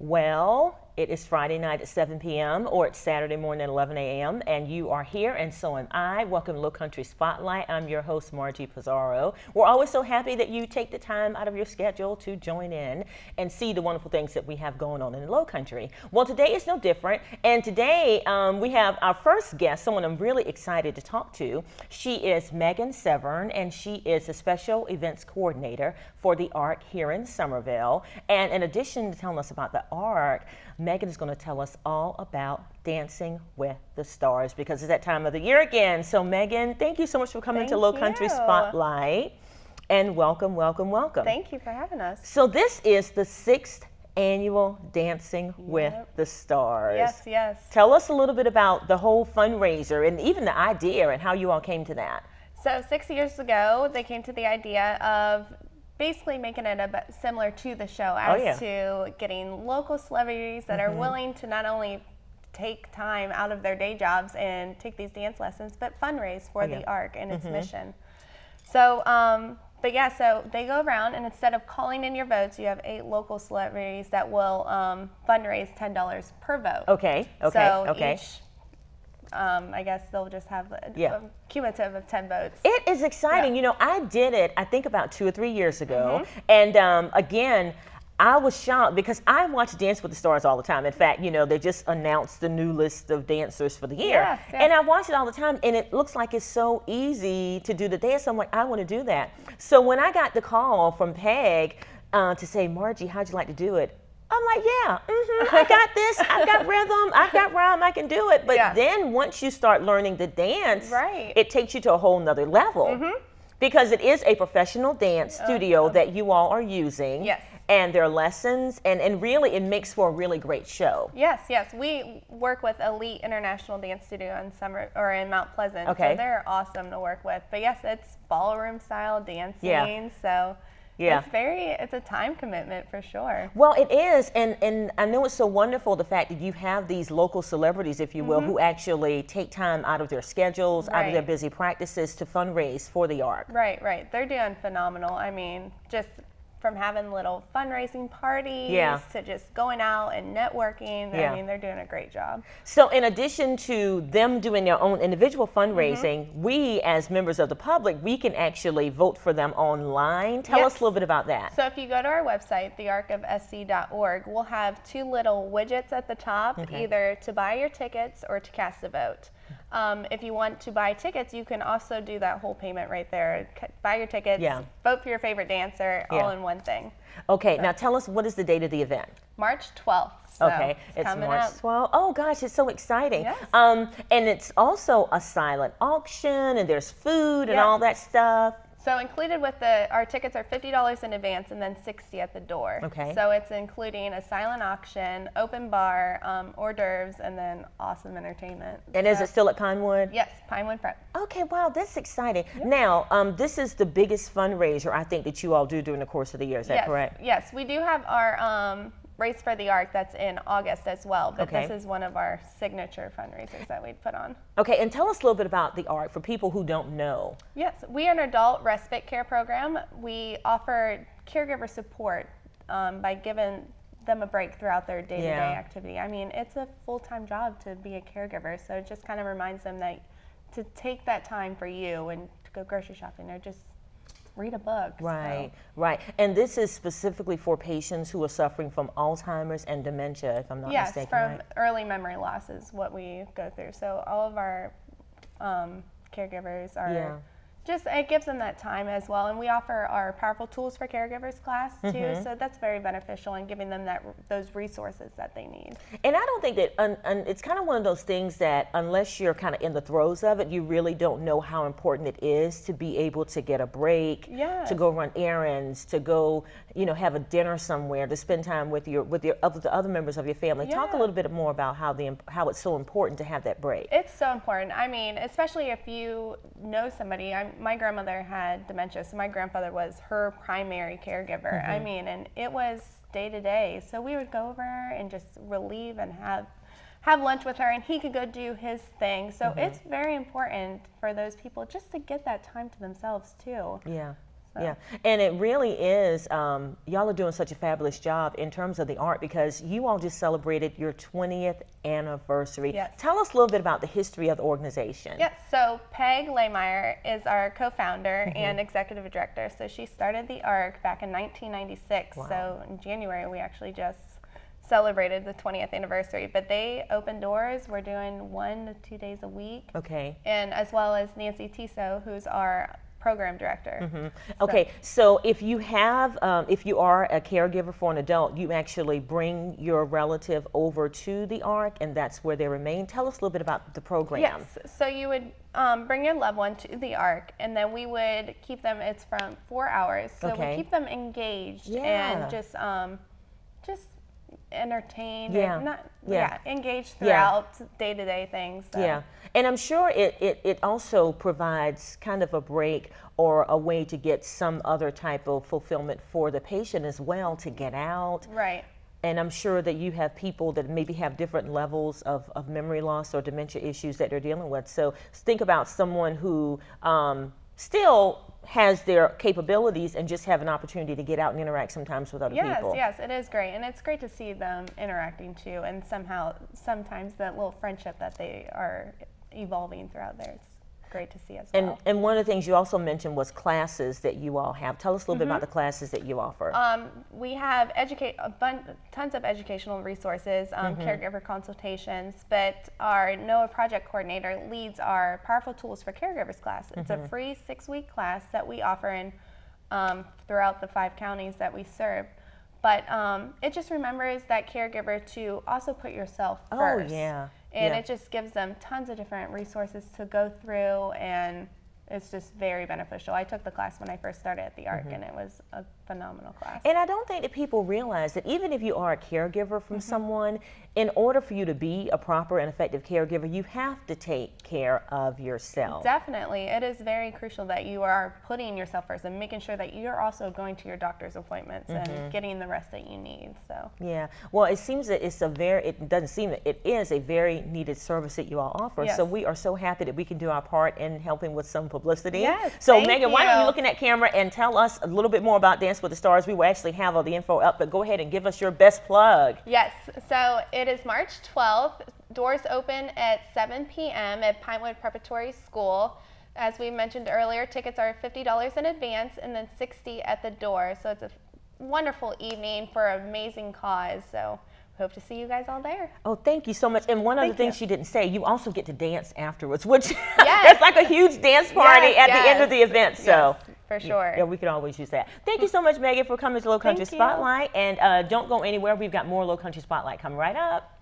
Well, it is Friday night at 7 p.m. or it's Saturday morning at 11 a.m. and you are here and so am I. Welcome to Low Country Spotlight. I'm your host, Margie Pizarro. We're always so happy that you take the time out of your schedule to join in and see the wonderful things that we have going on in the Low Country. Well, today is no different, and today we have our first guest, someone I'm really excited to talk to. She is Megan Severn, and she is a special events coordinator for the ARC here in Somerville. And in addition to telling us about the ARC, Megan is going to tell us all about Dancing with the Stars because it's that time of the year again. So Megan, thank you so much for coming to Low Country Spotlight, and welcome, welcome, welcome. Thank you for having us. So this is the 6th annual Dancing with the Stars. Yes, yes. Tell us a little bit about the whole fundraiser and even the idea and how you all came to that. So 6 years ago, they came to the idea of basically making it a bit similar to the show as to getting local celebrities that are willing to not only take time out of their day jobs and take these dance lessons, but fundraise for the ARC and its mission. So, but yeah, so they go around and instead of calling in your votes, you have 8 local celebrities that will fundraise $10 per vote. Okay, so each, I guess they'll just have a cumulative of 10 votes. It is exciting. You know, I did it, I think about 2 or 3 years ago. And again, I was shocked because I watch Dance with the Stars all the time. In fact, you know, they just announced the new list of dancers for the year. Yes, yes. And I watch it all the time, and it looks like it's so easy to do the dance. I'm like, I want to do that. So when I got the call from Peg to say, Margie, how'd you like to do it? I'm like, I got this. I've got rhythm. I've got rhyme. I can do it. But then once you start learning the dance, it takes you to a whole nother level. Because it is a professional dance studio that you all are using. Yes. And their lessons, and really it makes for a really great show. Yes, yes. We work with Elite International Dance Studio in Mount Pleasant. Okay. So they're awesome to work with. But yes, it's ballroom style dancing. So it's a time commitment for sure. Well, it is, and I know it's so wonderful the fact that you have these local celebrities, if you will, who actually take time out of their schedules, out of their busy practices to fundraise for the ARC. Right, right. They're doing phenomenal. I mean, just from having little fundraising parties to just going out and networking. I mean, they're doing a great job. So in addition to them doing their own individual fundraising, we as members of the public, we can actually vote for them online. Tell us a little bit about that. So if you go to our website, thearcofsc.org, we'll have 2 little widgets at the top, either to buy your tickets or to cast a vote. If you want to buy tickets, you can also do that whole payment right there. Buy your tickets, vote for your favorite dancer, all in one thing. Okay, now tell us, what is the date of the event? March 12th. So it's March 12th. Oh gosh, it's so exciting. Yes. And it's also a silent auction, and there's food and all that stuff. So included with our tickets are $50 in advance and then $60 at the door. Okay. So it's including a silent auction, open bar, hors d'oeuvres, and then awesome entertainment. And is it still at Pinewood? Yes, Pinewood Prep. Okay, wow, that's exciting. Now, this is the biggest fundraiser I think that you all do during the course of the year. Is that correct? Yes, we do have our Race for the ARC that's in August as well, but this is one of our signature fundraisers that we put on. Okay, and tell us a little bit about the ARC for people who don't know. Yes, we are an adult respite care program. We offer caregiver support by giving them a break throughout their day-to-day activity. I mean, it's a full-time job to be a caregiver, so it just kind of reminds them that to take that time for you and to go grocery shopping or just read a book. Right, right. And this is specifically for patients who are suffering from Alzheimer's and dementia, if I'm not mistaken. Yes, from early memory loss is what we go through. So all of our caregivers are just, it gives them that time as well. And we offer our Powerful Tools for Caregivers class too, so that's very beneficial in giving them those resources that they need. And I don't think that, it's kind of one of those things that unless you're kind of in the throes of it, you really don't know how important it is to be able to get a break, to go run errands, to go, you know, have a dinner somewhere, to spend time with the other members of your family. Talk a little bit more about how it's so important to have that break. It's so important. I mean, especially if you know somebody. My grandmother had dementia, so my grandfather was her primary caregiver. I mean, and it was day to day. So we would go over and just relieve and have lunch with her, and he could go do his thing. So it's very important for those people just to get that time to themselves too. Yeah. So. Yeah, and it really is, y'all are doing such a fabulous job in terms of the art, because you all just celebrated your 20th anniversary. Yes. Tell us a little bit about the history of the organization. Yes, so Peg Lehmeyer is our co-founder and executive director. So she started the ARC back in 1996. Wow. So in January, we actually just celebrated the 20th anniversary. But they open doors. We're doing 1 to 2 days a week. Okay. And as well as Nancy Tiso, who's our program director. Okay, so if you have, if you are a caregiver for an adult, you actually bring your relative over to the ARC, and that's where they remain. Tell us a little bit about the program. Yes, so you would bring your loved one to the ARC, and then we would keep them. It's from 4 hours, so we keep them engaged and just entertained and engaged throughout day-to-day things. So. Yeah, and I'm sure it also provides kind of a break or a way to get some other type of fulfillment for the patient as well, to get out. Right. And I'm sure that you have people that maybe have different levels of memory loss or dementia issues that they're dealing with. So think about someone who still has their capabilities and just have an opportunity to get out and interact sometimes with other people. Yes, it is great. And it's great to see them interacting too, and sometimes that little friendship that they are evolving throughout there. It's great to see as well. And one of the things you also mentioned was classes that you all have. Tell us a little bit about the classes that you offer. We have tons of educational resources, caregiver consultations, but our NOAA project coordinator leads our Powerful Tools for Caregivers class. It's a free 6-week class that we offer in throughout the 5 counties that we serve. But it just remembers that caregiver to also put yourself first. Oh, yeah. And it just gives them tons of different resources to go through, and it's just very beneficial. I took the class when I first started at the ARC, and it was a phenomenal class. And I don't think that people realize that even if you are a caregiver from someone, in order for you to be a proper and effective caregiver, you have to take care of yourself. Definitely. It is very crucial that you are putting yourself first and making sure that you're also going to your doctor's appointments and getting the rest that you need. So. Yeah. Well, it seems that it doesn't seem that it is a very needed service that you all offer. Yes. So we are so happy that we can do our part in helping with some publicity. Yes, so Megan, why don't you look in that camera and tell us a little bit more about Dance with the Stars? We will actually have all the info up, but go ahead and give us your best plug. Yes. So it is March 12th. Doors open at 7 p.m. at Pinewood Preparatory School. As we mentioned earlier, tickets are $50 in advance and then $60 at the door. So it's a wonderful evening for an amazing cause. So hope to see you guys all there. Oh, thank you so much. And one other thing she didn't say, you also get to dance afterwards, which yes. that's like a huge dance party at the end of the event. So for sure. Yeah, we could always use that. Thank you so much, Megan, for coming to Low Country Spotlight. And don't go anywhere. We've got more Low Country Spotlight coming right up.